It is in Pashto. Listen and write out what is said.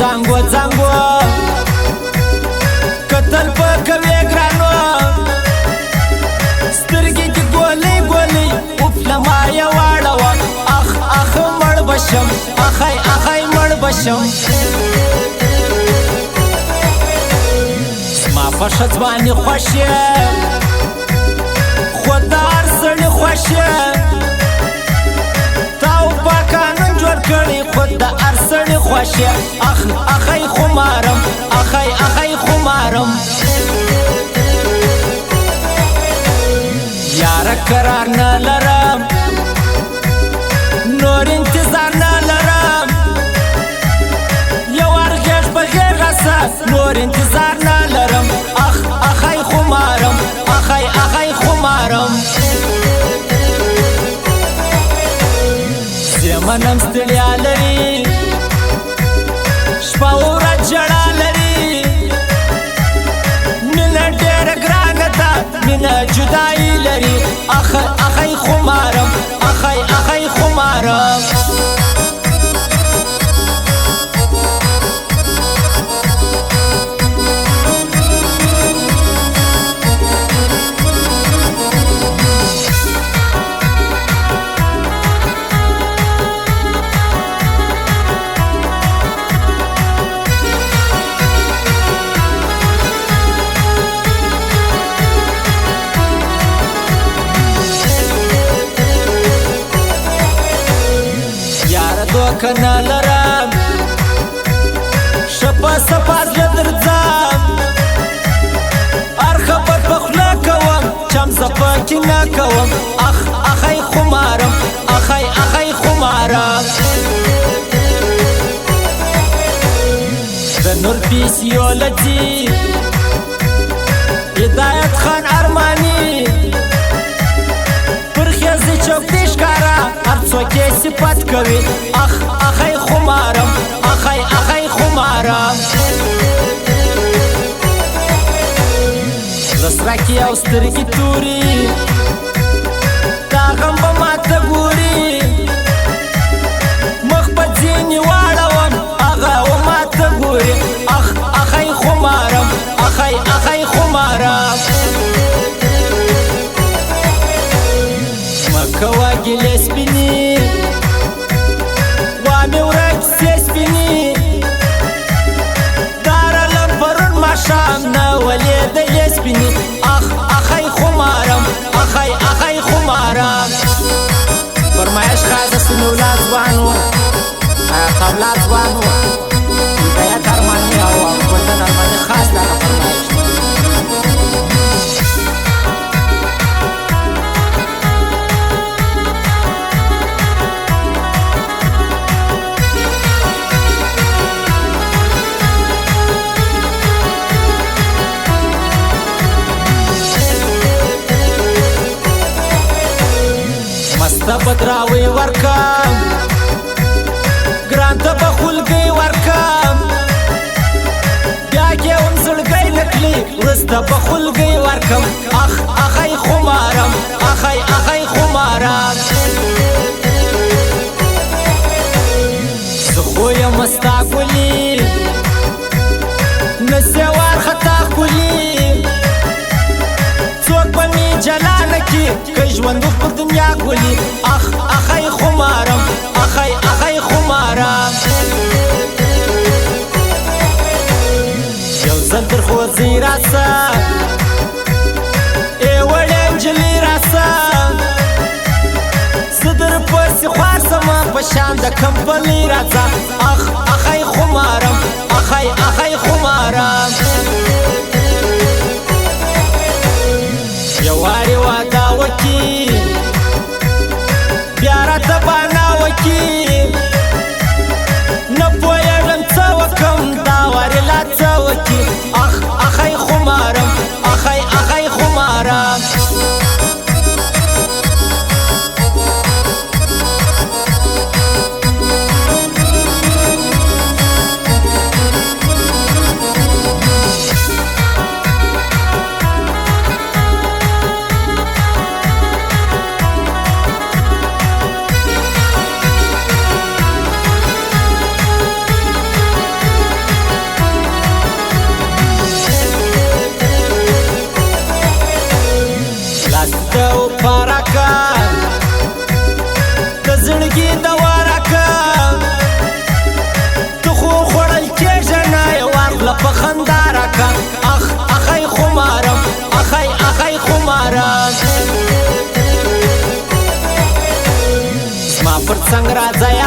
زانګو زانګو قتل په کوي ګرانو سترګې دې ګولې ګولې وفلما یې واړوه اخ اخ مړ بشم اخای اخای مړ بشم زما په ښه ځواني خوښ یې خو د هر سړي خوښ یې تا و په قانون جوړ کړی خو د هر سړي خوښ یې اخ اخی خمارم اخی اخی خمارم یاره قرار نه لرم نور انتظار نه لرم یو ور غېږ په غېږه سه نور انتظار نه لرم اخ اخی خمارم اخی اخی خمارم زمنم ستړیا لري شپه ورځ ژړا لري مینه ډېره ګرانه ده مینه جدایي لري اخ اخی خمارم اخی اخی خمارم کنه لرم شپه سپا زړه درځم هر خبر په خوله کوم چم زه پکې نه کوم اخ اخی خمارم اخی اخی خمارم د نور پیسیو لځي هدایت خان ارماني پر خیزې چوکۍ ښکاره هر څوک یې صفت کوي اخ اخی خمارم اخی اخی خمارم زسره کې یو سترګې توري دا غم به ماته ګوري مخ په ځینې واړوم هغه و ماته ګوري اخ اخی خمارم اخی اخی خمارم مکوه ګیلې سپینې وامې ورک سې سپینې دارلم پرون ماښام نه ولیدلې سپینې اخ اخی خمارم اخی اخی خمارم فرمایش خاصه سپین اولاد ځوان و اولاد ځوان و هدایت ارماني او ګلدن ارماني خاص دغه فرمایش دی مسته بدراوی ورکم ګران ته به خولګۍ ورکم بیا کې هم زړګی نکلي وروسته به خولګۍ ورکم اخ اخی خمارم اخی اخی خمارم زه خو یم ستا ګلي نسې وارخطا ښکلي څوک به مې جلا نه کي که ژوند په دنیا ګلي اخ اخی خمارم اخی اخی خمارم یو ځل تر ښوونځي راسه ای وړې نجلۍ راسه زه درپسې خوار سمه په شان د کمپلۍ راځه اخ اخی خمارم اخی اخی خمارم یوارې واده وکړي بیا راته بانه وکړي نه پوهېږم څه وکړم دا وارې لا څه وکړي اخ اخی خمارم اخی اخی خمارم څنګه راځي